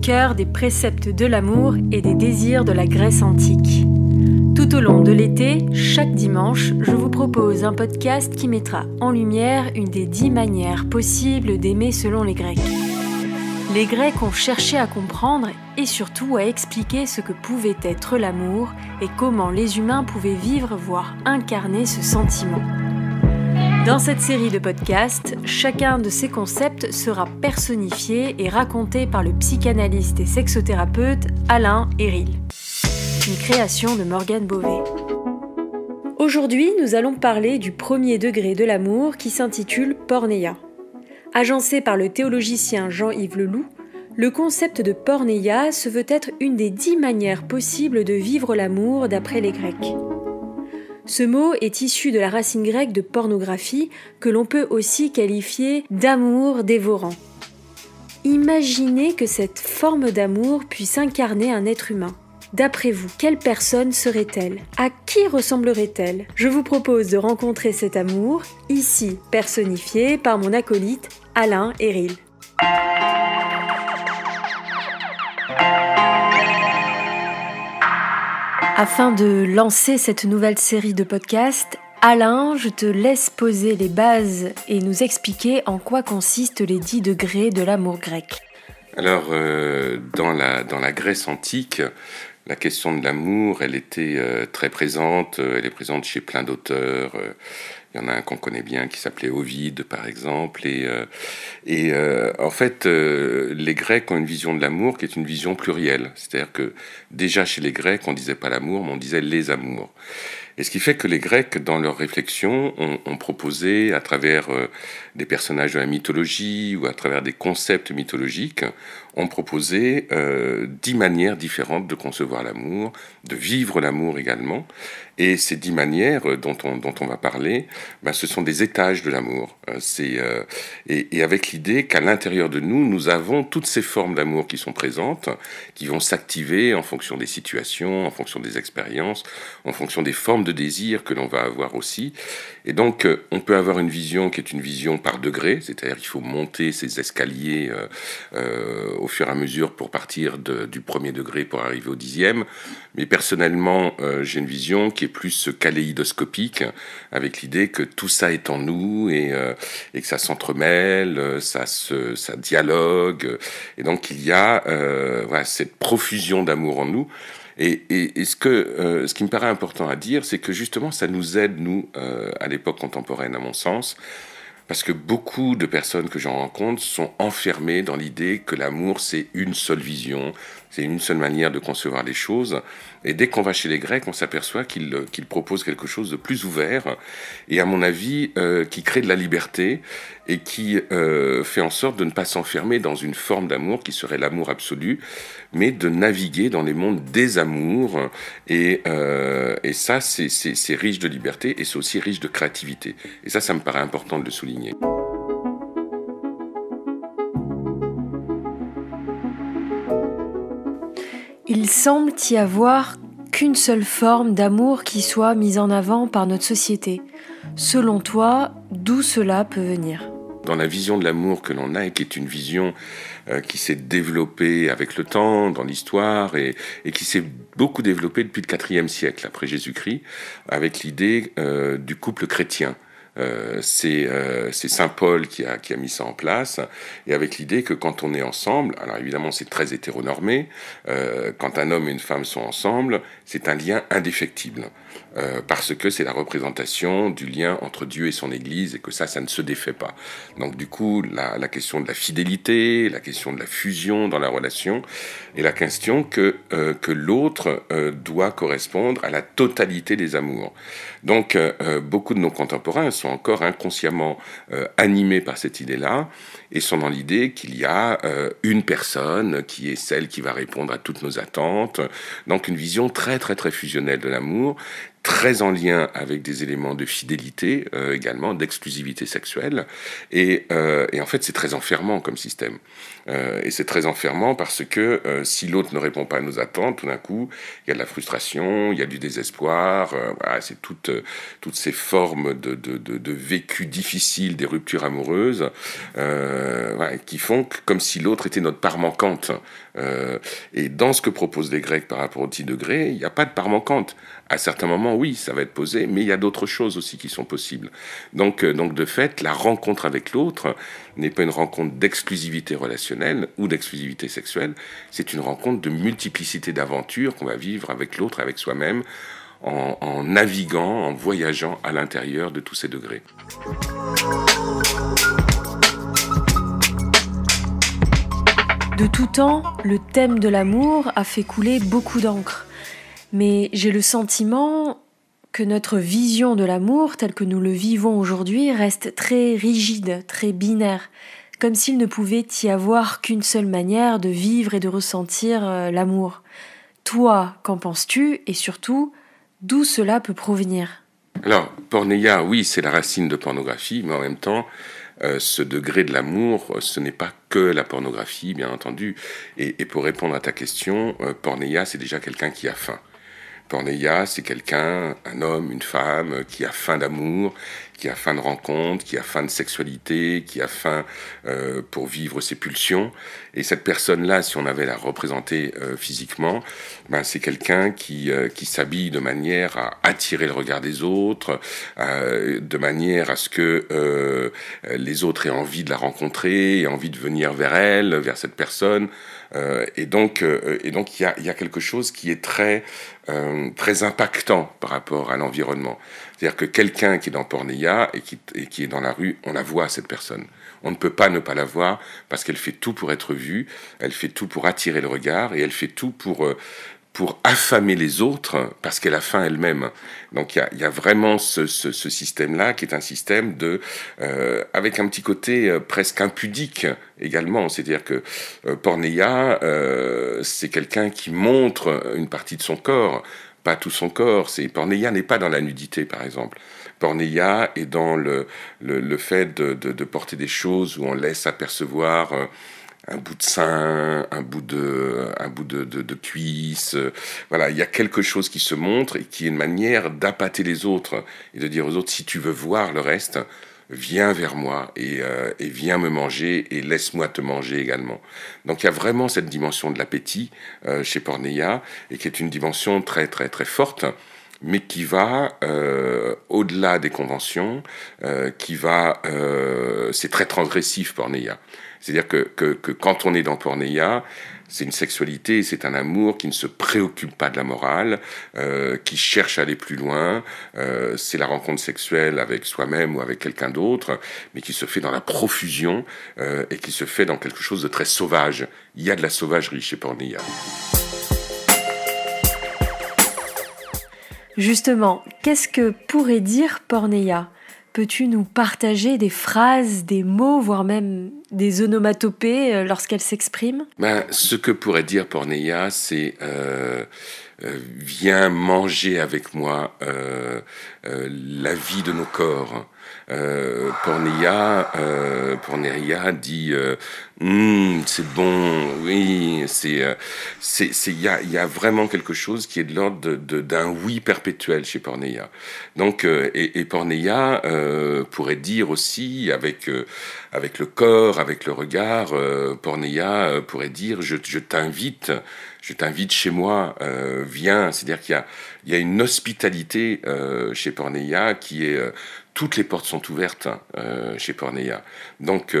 cœur des préceptes de l'amour et des désirs de la Grèce antique. Tout au long de l'été, chaque dimanche, je vous propose un podcast qui mettra en lumière une des 10 manières possibles d'aimer selon les Grecs. Les Grecs ont cherché à comprendre et surtout à expliquer ce que pouvait être l'amour et comment les humains pouvaient vivre, voire incarner ce sentiment. Dans cette série de podcasts, chacun de ces concepts sera personnifié et raconté par le psychanalyste et sexothérapeute Alain Héril. Une création de Morgane Beauvais. Aujourd'hui, nous allons parler du premier degré de l'amour qui s'intitule porneia. Agencé par le théologicien Jean-Yves Leloup, le concept de porneia se veut être une des 10 manières possibles de vivre l'amour d'après les Grecs. Ce mot est issu de la racine grecque de pornographie, que l'on peut aussi qualifier d'amour dévorant. Imaginez que cette forme d'amour puisse incarner un être humain. D'après vous, quelle personne serait-elle ? À qui ressemblerait-elle ? Je vous propose de rencontrer cet amour, ici personnifié par mon acolyte Alain Héril. Afin de lancer cette nouvelle série de podcasts, Alain, je te laisse poser les bases et nous expliquer en quoi consistent les 10 degrés de l'amour grec. Alors, dans la Grèce antique, la question de l'amour, elle était très présente. Elle est présente chez plein d'auteurs. Il y en a un qu'on connaît bien qui s'appelait Ovide, par exemple. Et en fait, les Grecs ont une vision de l'amour qui est une vision plurielle. C'est-à-dire que déjà chez les Grecs, on ne disait pas l'amour, mais on disait les amours. Et ce qui fait que les Grecs, dans leur réflexion, ont proposé, à travers des personnages de la mythologie ou à travers des concepts mythologiques, ont proposé 10 manières différentes de concevoir l'amour, de vivre l'amour également. Et ces 10 manières dont on va parler, ce sont des étages de l'amour. Et avec l'idée qu'à l'intérieur de nous, nous avons toutes ces formes d'amour qui sont présentes, qui vont s'activer en fonction des situations, en fonction des expériences, en fonction des formes de désir que l'on va avoir aussi. Et donc, on peut avoir une vision qui est une vision par degrés, c'est-à-dire qu'il faut monter ces escaliers au fur et à mesure pour partir du premier degré pour arriver au 10e. Mais personnellement, j'ai une vision qui est plus kaléidoscopique, avec l'idée que tout ça est en nous et que ça s'entremêle, ça dialogue. Et donc, il y a cette profusion d'amour en nous. Et ce qui me paraît important à dire, c'est que justement, ça nous aide, nous, à l'époque contemporaine, à mon sens, parce que beaucoup de personnes que j'en rencontre sont enfermées dans l'idée que l'amour, c'est une seule vision, c'est une seule manière de concevoir les choses. Et dès qu'on va chez les Grecs, on s'aperçoit qu'ils proposent quelque chose de plus ouvert et, à mon avis, qui crée de la liberté et qui fait en sorte de ne pas s'enfermer dans une forme d'amour qui serait l'amour absolu, mais de naviguer dans les mondes des amours. Et ça, c'est riche de liberté et c'est aussi riche de créativité. Et ça me paraît important de le souligner. Il semble y avoir qu'une seule forme d'amour qui soit mise en avant par notre société. Selon toi, d'où cela peut venir ? Dans la vision de l'amour que l'on a, et qui est une vision qui s'est développée avec le temps, dans l'histoire, et qui s'est beaucoup développée depuis le IVe siècle après Jésus-Christ, avec l'idée du couple chrétien. C'est Saint Paul qui a mis ça en place, et avec l'idée que quand on est ensemble, alors évidemment c'est très hétéronormé, quand un homme et une femme sont ensemble, c'est un lien indéfectible, parce que c'est la représentation du lien entre Dieu et son Église, et que ça ne se défait pas. Donc du coup, la question de la fidélité, la question de la fusion dans la relation, et la question que l'autre doit correspondre à la totalité des amours. Donc beaucoup de nos contemporains sont encore inconsciemment animés par cette idée-là, et sont dans l'idée qu'il y a une personne qui est celle qui va répondre à toutes nos attentes, donc une vision très très très fusionnelle de l'amour, très en lien avec des éléments de fidélité également, d'exclusivité sexuelle. Et en fait, c'est très enfermant comme système. Et c'est très enfermant parce que si l'autre ne répond pas à nos attentes, tout d'un coup, il y a de la frustration, il y a du désespoir. Voilà, c'est toutes ces formes de vécu difficile des ruptures amoureuses voilà, qui font comme si l'autre était notre part manquante. Et dans ce que proposent les Grecs par rapport au petit degré, il n'y a pas de part manquante. À certains moments, oui, ça va être posé, mais il y a d'autres choses aussi qui sont possibles. Donc de fait, la rencontre avec l'autre n'est pas une rencontre d'exclusivité relationnelle ou d'exclusivité sexuelle, c'est une rencontre de multiplicité d'aventures qu'on va vivre avec l'autre, avec soi-même, en naviguant, en voyageant à l'intérieur de tous ces degrés. De tout temps, le thème de l'amour a fait couler beaucoup d'encre. Mais j'ai le sentiment que notre vision de l'amour, telle que nous le vivons aujourd'hui, reste très rigide, très binaire, comme s'il ne pouvait y avoir qu'une seule manière de vivre et de ressentir l'amour. Toi, qu'en penses-tu? Et surtout, d'où cela peut provenir? Alors, porneia, oui, c'est la racine de pornographie, mais en même temps, ce degré de l'amour, ce n'est pas que la pornographie, bien entendu. Et pour répondre à ta question, porneia, c'est déjà quelqu'un qui a faim. Porneia, c'est quelqu'un, un homme, une femme, qui a faim d'amour, qui a faim de rencontre, qui a faim de sexualité, qui a faim pour vivre ses pulsions. Et cette personne-là, si on avait à la représenter physiquement, ben c'est quelqu'un qui s'habille de manière à attirer le regard des autres, de manière à ce que les autres aient envie de la rencontrer, aient envie de venir vers elle, vers cette personne. Et donc il y a quelque chose qui est très impactant par rapport à l'environnement. C'est-à-dire que quelqu'un qui est dans porneia et qui est dans la rue, on la voit, cette personne. On ne peut pas ne pas la voir parce qu'elle fait tout pour être vue, elle fait tout pour attirer le regard et elle fait tout pour affamer les autres parce qu'elle a faim elle-même. Donc il y a vraiment ce système-là qui est un système avec un petit côté presque impudique également. C'est-à-dire que porneia, c'est quelqu'un qui montre une partie de son corps, pas tout son corps. Porneia n'est pas dans la nudité, par exemple. Porneia est dans le fait de porter des choses où on laisse apercevoir un bout de sein, un bout de cuisse. Voilà, il y a quelque chose qui se montre et qui est une manière d'appâter les autres et de dire aux autres, si tu veux voir le reste, viens vers moi et viens me manger et laisse-moi te manger également. Donc il y a vraiment cette dimension de l'appétit chez porneia et qui est une dimension très très très forte, mais qui va au-delà des conventions, c'est très transgressif porneia. C'est-à-dire que quand on est dans porneia, c'est une sexualité, c'est un amour qui ne se préoccupe pas de la morale, qui cherche à aller plus loin. C'est la rencontre sexuelle avec soi-même ou avec quelqu'un d'autre, mais qui se fait dans la profusion et qui se fait dans quelque chose de très sauvage. Il y a de la sauvagerie chez porneia. Justement, qu'est-ce que pourrait dire porneia ? Peux-tu nous partager des phrases, des mots, voire même des onomatopées lorsqu'elle s'exprime ? Ce que pourrait dire porneia, c'est viens manger avec moi la vie de nos corps. Porneia dit c'est bon, oui, il y a vraiment quelque chose qui est de l'ordre d'un oui perpétuel chez porneia. Donc et porneia pourrait dire aussi avec le corps, avec le regard, porneia pourrait dire je t'invite chez moi, viens. C'est-à-dire qu'il y a une hospitalité chez porneia qui est toutes les portes sont ouvertes chez porneia. Donc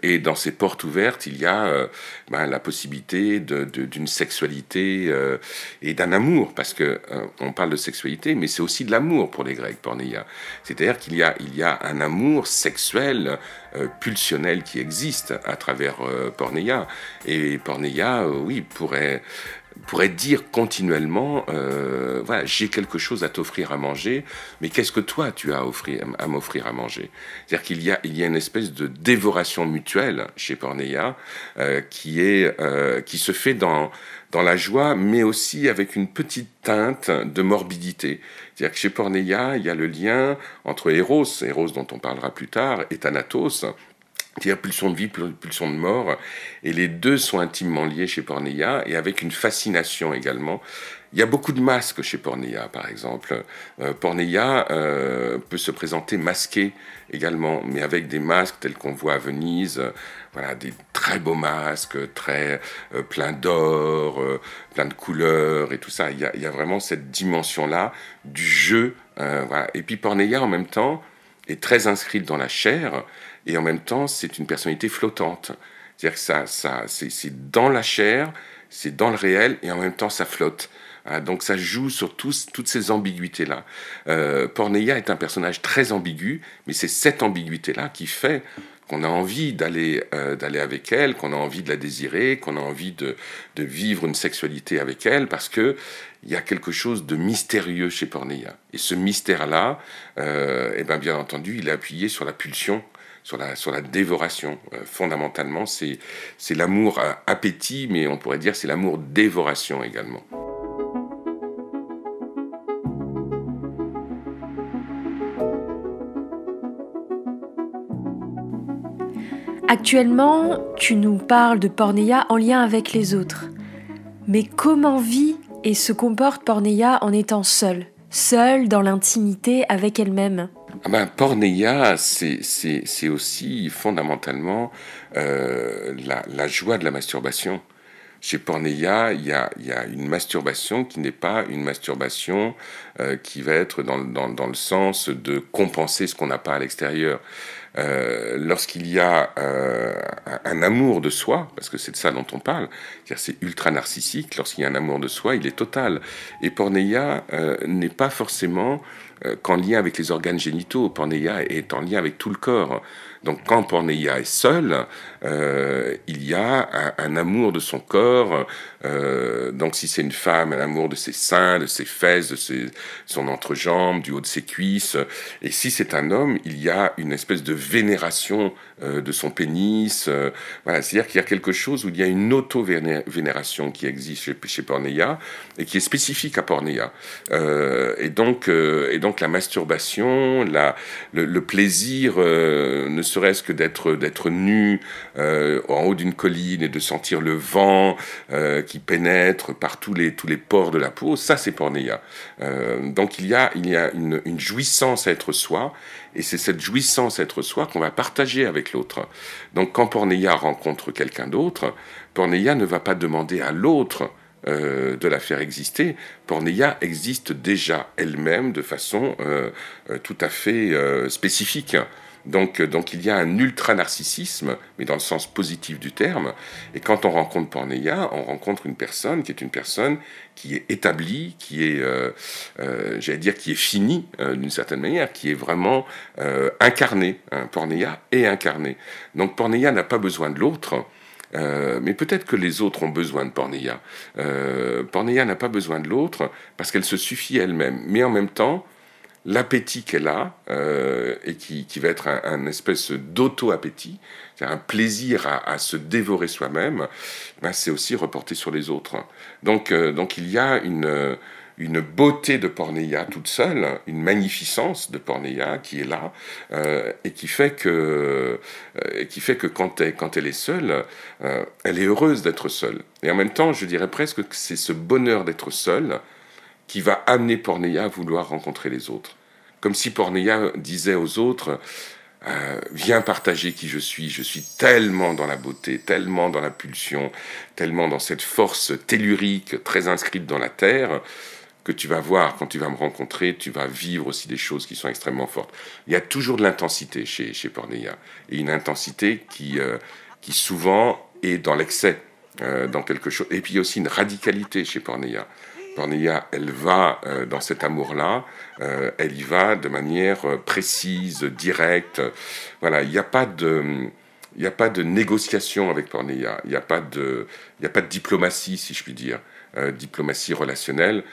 et dans ces portes ouvertes, il y a la possibilité d'une sexualité et d'un amour, parce que on parle de sexualité, mais c'est aussi de l'amour pour les Grecs porneia. C'est-à-dire qu'il y a un amour sexuel pulsionnel qui existe à travers porneia. Et porneia, oui, pourrait pourrait dire continuellement, voilà, j'ai quelque chose à t'offrir à manger, mais qu'est-ce que toi tu as à m'offrir à manger? C'est-à-dire qu'il y a une espèce de dévoration mutuelle chez Porneia qui se fait dans la joie, mais aussi avec une petite teinte de morbidité. C'est-à-dire que chez Porneia, il y a le lien entre Eros dont on parlera plus tard, et Thanatos, c'est-à-dire pulsion de vie, pulsion de mort, et les deux sont intimement liés chez Porneia, et avec une fascination également. Il y a beaucoup de masques chez Porneia, par exemple. Porneia peut se présenter masqué également, mais avec des masques tels qu'on voit à Venise, voilà, des très beaux masques, très pleins d'or, plein de couleurs et tout ça. Il y a vraiment cette dimension-là du jeu. Voilà. Et puis Porneia, en même temps, est très inscrite dans la chair, et en même temps, c'est une personnalité flottante. C'est-à-dire que c'est dans la chair, c'est dans le réel, et en même temps, ça flotte. Donc ça joue sur toutes ces ambiguïtés-là. Porneia est un personnage très ambigu, mais c'est cette ambiguïté-là qui fait qu'on a envie d'aller avec elle, qu'on a envie de la désirer, qu'on a envie de vivre une sexualité avec elle, parce que il y a quelque chose de mystérieux chez Porneia. Et ce mystère-là, bien entendu, il est appuyé sur la pulsion, sur la dévoration. Fondamentalement, c'est l'amour appétit, mais on pourrait dire c'est l'amour dévoration également. Actuellement, tu nous parles de Porneia en lien avec les autres. Mais comment vit et se comporte Porneia en étant seule dans l'intimité avec elle-même? Porneia, c'est aussi fondamentalement la joie de la masturbation. Chez Porneia, il y a une masturbation qui n'est pas une masturbation qui va être dans le sens de compenser ce qu'on n'a pas à l'extérieur. Lorsqu'il y a un amour de soi, parce que c'est de ça dont on parle, c'est-à-dire c'est ultra narcissique, lorsqu'il y a un amour de soi, il est total. Et Porneia n'est pas forcément qu'en lien avec les organes génitaux. Porneia est en lien avec tout le corps. Donc quand Porneia est seule, il y a un amour de son corps. Donc si c'est une femme, un amour de ses seins, de ses fesses, de son entrejambe, du haut de ses cuisses. Et si c'est un homme, il y a une espèce de vénération de son pénis. Voilà, c'est-à-dire qu'il y a quelque chose où il y a une auto-vénération qui existe chez Porneia et qui est spécifique à Porneia. Et donc la masturbation, le plaisir, ne serait-ce que d'être nu en haut d'une colline et de sentir le vent qui pénètre par tous les pores de la peau, ça c'est Porneia. Donc il y a une jouissance à être soi, et c'est cette jouissance à être soi qu'on va partager avec l'autre. Donc quand Porneia rencontre quelqu'un d'autre, Porneia ne va pas demander à l'autre de la faire exister. Porneia existe déjà elle-même de façon tout à fait spécifique. Donc il y a un ultra-narcissisme, mais dans le sens positif du terme. Et quand on rencontre Porneia, on rencontre une personne qui est établie, qui est, qui est finie d'une certaine manière, qui est vraiment incarnée. Porneia est incarnée. Donc Porneia n'a pas besoin de l'autre. Mais peut-être que les autres ont besoin de Porneia. Porneia n'a pas besoin de l'autre parce qu'elle se suffit elle-même. Mais en même temps, l'appétit qu'elle a, et qui va être un espèce d'auto-appétit, c'est-à-dire un plaisir à se dévorer soi-même, c'est aussi reporté sur les autres. Donc il y a une beauté de Porneia toute seule, une magnificence de Porneia qui est là, et qui fait que quand elle est seule, elle est heureuse d'être seule. Et en même temps, je dirais presque que c'est ce bonheur d'être seule qui va amener Porneia à vouloir rencontrer les autres. Comme si Porneia disait aux autres, viens partager qui je suis tellement dans la beauté, tellement dans la pulsion, tellement dans cette force tellurique très inscrite dans la terre, que tu vas voir, quand tu vas me rencontrer, tu vas vivre aussi des choses qui sont extrêmement fortes. Il y a toujours de l'intensité chez Porneia, et une intensité qui souvent est dans l'excès, dans quelque chose. Et puis il y a aussi une radicalité chez Porneia. Porneia, elle va dans cet amour-là, elle y va de manière précise, directe. Voilà, il n'y a pas de négociation avec Porneia, il n'y a pas de diplomatie, si je puis dire. diplomatie relationnelle.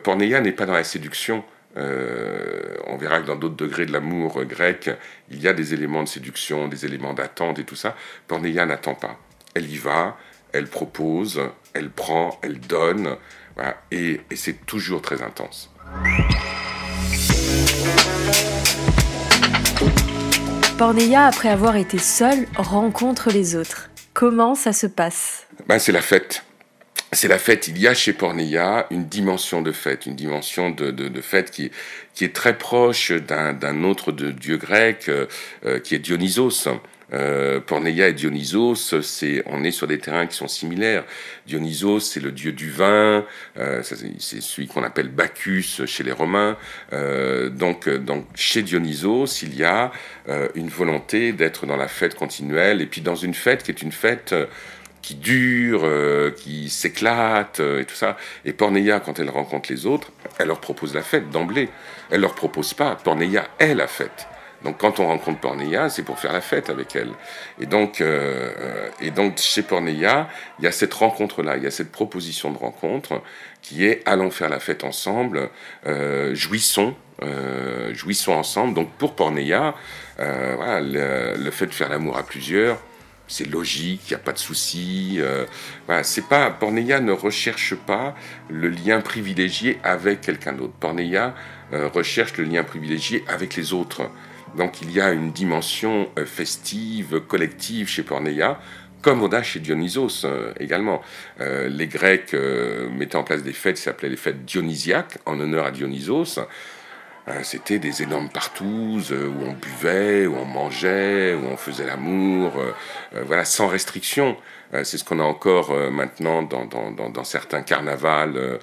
Porneia n'est pas dans la séduction. On verra que dans d'autres degrés de l'amour grec, il y a des éléments de séduction, des éléments d'attente et tout ça. Porneia n'attend pas. Elle y va, elle propose, elle prend, elle donne, voilà, et c'est toujours très intense. Porneia, après avoir été seule, rencontre les autres. Comment ça se passe ? C'est la fête. C'est la fête. Il y a chez Porneia une dimension de fête, une dimension de fête qui est très proche d'un autre dieu grec, qui est Dionysos. Porneia et Dionysos, on est sur des terrains qui sont similaires. Dionysos, c'est le dieu du vin, c'est celui qu'on appelle Bacchus chez les Romains. Donc chez Dionysos, il y a une volonté d'être dans la fête continuelle, et puis dans une fête qui est une fête qui dure, qui s'éclate, et tout ça. Et Porneia, quand elle rencontre les autres, elle leur propose la fête d'emblée. Elle leur propose pas. Porneia est la fête. Donc quand on rencontre Porneia, c'est pour faire la fête avec elle. Et donc chez Porneia, il y a cette rencontre-là, il y a cette proposition de rencontre qui est allons faire la fête ensemble, jouissons ensemble. Donc pour Porneia, voilà, le fait de faire l'amour à plusieurs, c'est logique, il n'y a pas de souci. Voilà, Porneia ne recherche pas le lien privilégié avec quelqu'un d'autre. Porneia recherche le lien privilégié avec les autres. Donc il y a une dimension festive, collective chez Porneia, comme on a chez Dionysos également. Les Grecs mettaient en place des fêtes qui s'appelaient les fêtes dionysiaques, en honneur à Dionysos. C'était des énormes partouzes où on buvait, où on mangeait, où on faisait l'amour, voilà, sans restriction. C'est ce qu'on a encore maintenant dans certains carnavals,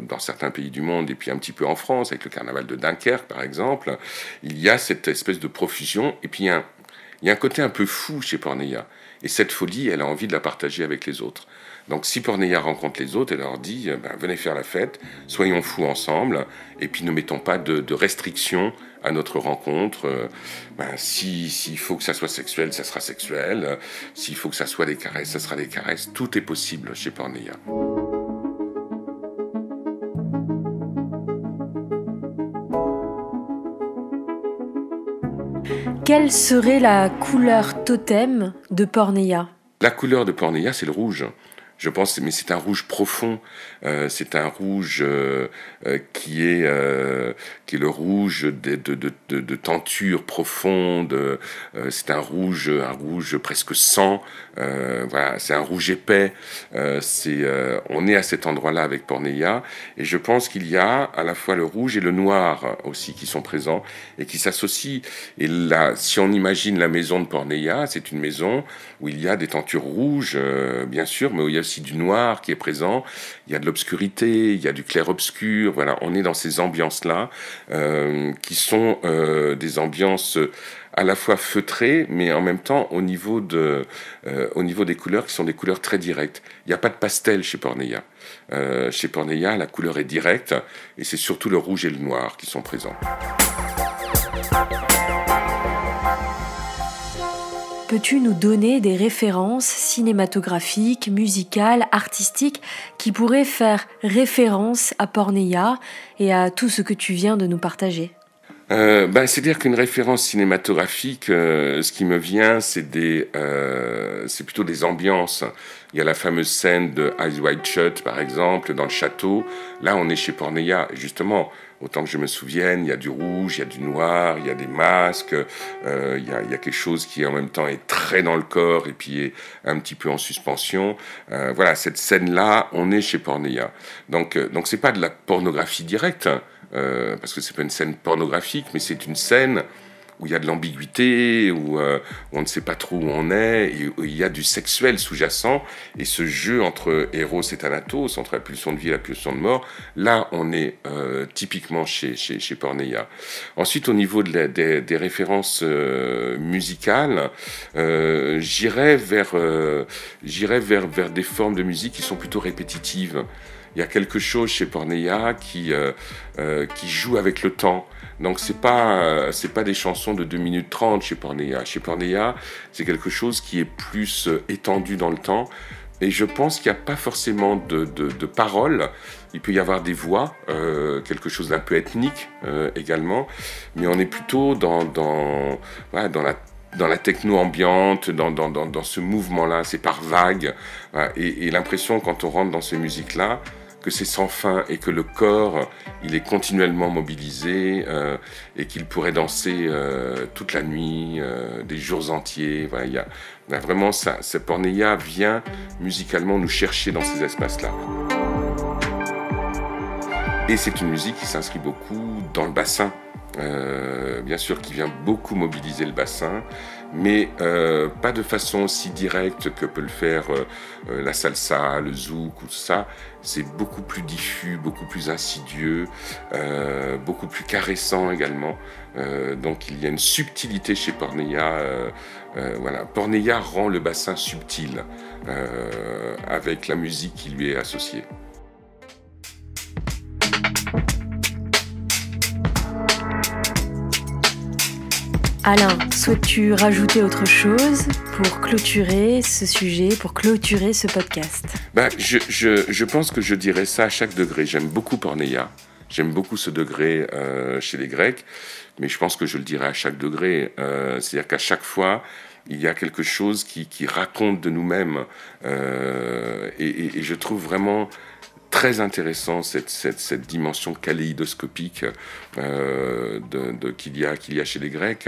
dans certains pays du monde, et puis un petit peu en France, avec le carnaval de Dunkerque, par exemple. Il y a cette espèce de profusion, et puis il y a un côté un peu fou chez Porneia. Et cette folie, elle a envie de la partager avec les autres. Donc si Porneia rencontre les autres, elle leur dit venez faire la fête, soyons fous ensemble, et puis ne mettons pas de restrictions à notre rencontre. S'il faut que ça soit sexuel, ça sera sexuel. S'il faut que ça soit des caresses, ça sera des caresses. Tout est possible chez Porneia. Quelle serait la couleur totem de Porneia ? La couleur de Porneia, c'est le rouge. Je pense, mais c'est un rouge profond. C'est un rouge qui est le rouge de tenture profonde. C'est un rouge presque sang. Voilà, c'est un rouge épais. On est à cet endroit-là avec Porneia, et je pense qu'il y a à la fois le rouge et le noir aussi qui sont présents et qui s'associent. Et là, si on imagine la maison de Porneia, c'est une maison où il y a des tentures rouges, bien sûr, mais où il y a aussi du noir qui est présent, il y a de l'obscurité, il y a du clair-obscur, voilà, on est dans ces ambiances-là, qui sont des ambiances à la fois feutrées, mais en même temps au niveau des couleurs qui sont des couleurs très directes. Il n'y a pas de pastel chez Porneia. Chez Porneia, la couleur est directe, et c'est surtout le rouge et le noir qui sont présents. Peux-tu nous donner des références cinématographiques, musicales, artistiques qui pourraient faire référence à Porneia et à tout ce que tu viens de nous partager ? C'est-à-dire qu'une référence cinématographique, ce qui me vient, c'est plutôt des ambiances. Il y a la fameuse scène de Eyes Wide Shut, par exemple, dans le château. Là, on est chez Porneia, justement. Autant que je me souvienne, il y a du rouge, il y a du noir, il y a des masques, il y a quelque chose qui en même temps est très dans le corps et puis est un petit peu en suspension. Voilà, cette scène-là, on est chez Porneia. Donc c'est pas de la pornographie directe, parce que c'est pas une scène pornographique, mais c'est une scène où il y a de l'ambiguïté, où on ne sait pas trop où on est, et où il y a du sexuel sous-jacent, et ce jeu entre Eros et Thanatos, entre la pulsion de vie et la pulsion de mort, là on est typiquement chez Porneia. Ensuite, au niveau des références musicales, j'irais vers des formes de musique qui sont plutôt répétitives. Il y a quelque chose chez Porneia qui joue avec le temps. Donc c'est pas des chansons de 2 minutes 30 chez Porneia. Chez Porneia, c'est quelque chose qui est plus étendu dans le temps, Et je pense qu'il n'y a pas forcément de paroles. Il peut y avoir des voix, quelque chose d'un peu ethnique également, mais on est plutôt dans la techno ambiante, dans ce mouvement-là, c'est par vagues. Voilà. Et l'impression quand on rentre dans ces musiques-là, que c'est sans fin et que le corps, il est continuellement mobilisé et qu'il pourrait danser toute la nuit, des jours entiers. Voilà, il y a vraiment ça. Porneia vient musicalement nous chercher dans ces espaces-là. Et c'est une musique qui s'inscrit beaucoup dans le bassin. Bien sûr qui vient beaucoup mobiliser le bassin, mais pas de façon aussi directe que peut le faire la salsa, le zouk ou tout ça. C'est beaucoup plus diffus, beaucoup plus insidieux, beaucoup plus caressant également. Donc il y a une subtilité chez Porneia. Voilà. Porneia rend le bassin subtil avec la musique qui lui est associée. Alain, souhaites-tu rajouter autre chose pour clôturer ce sujet, pour clôturer ce podcast ? Je pense que je dirais ça à chaque degré. J'aime beaucoup Porneia, j'aime beaucoup ce degré chez les Grecs, mais je pense que je le dirais à chaque degré. C'est-à-dire qu'à chaque fois, il y a quelque chose qui raconte de nous-mêmes. Et je trouve vraiment très intéressant cette dimension kaléidoscopique qu'il y a chez les Grecs.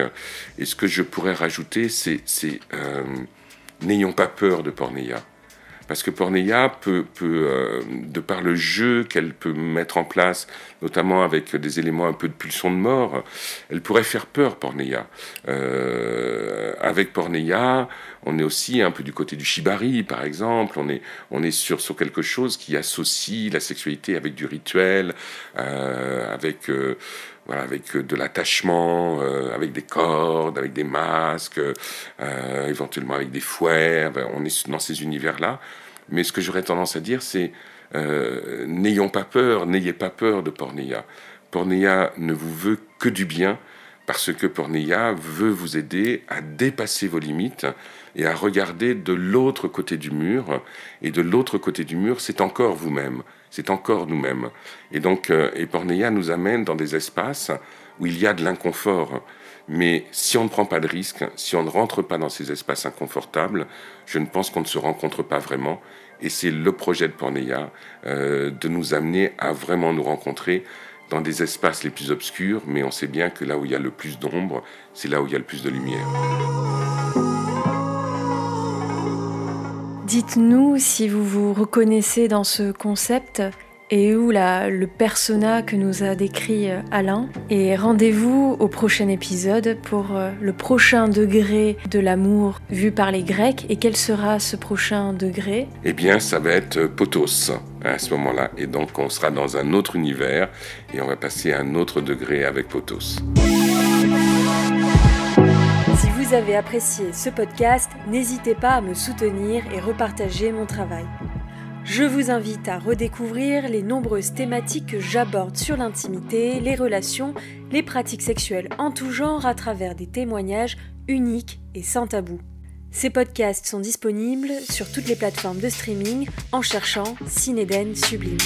Et ce que je pourrais rajouter, c'est n'ayons pas peur de Porneia. Parce que Porneia peut de par le jeu qu'elle peut mettre en place, notamment avec des éléments un peu de pulsion de mort, elle pourrait faire peur, Porneia. Avec Porneia, on est aussi un peu du côté du shibari, par exemple. On est sur quelque chose qui associe la sexualité avec du rituel, avec de l'attachement, avec des cordes, avec des masques, éventuellement avec des fouets. On est dans ces univers-là. Mais ce que j'aurais tendance à dire, c'est n'ayez pas peur de Porneia. Porneia ne vous veut que du bien, parce que Porneia veut vous aider à dépasser vos limites et à regarder de l'autre côté du mur. Et de l'autre côté du mur, c'est encore vous-même, c'est encore nous-mêmes. Et donc, Porneia nous amène dans des espaces où il y a de l'inconfort. Mais si on ne prend pas de risque, si on ne rentre pas dans ces espaces inconfortables, je ne pense qu'on ne se rencontre pas vraiment. Et c'est le projet de Porneia, de nous amener à vraiment nous rencontrer dans des espaces les plus obscurs, mais on sait bien que là où il y a le plus d'ombre, c'est là où il y a le plus de lumière. Dites-nous si vous vous reconnaissez dans ce concept et où le persona que nous a décrit Alain. Et rendez-vous au prochain épisode pour le prochain degré de l'amour vu par les Grecs. Et quel sera ce prochain degré ? Eh bien, ça va être Potos à ce moment-là. Et donc, on sera dans un autre univers et on va passer à un autre degré avec Potos. Si vous avez apprécié ce podcast, n'hésitez pas à me soutenir et repartager mon travail. Je vous invite à redécouvrir les nombreuses thématiques que j'aborde sur l'intimité, les relations, les pratiques sexuelles en tout genre à travers des témoignages uniques et sans tabou. Ces podcasts sont disponibles sur toutes les plateformes de streaming en cherchant Cinéden Sublime.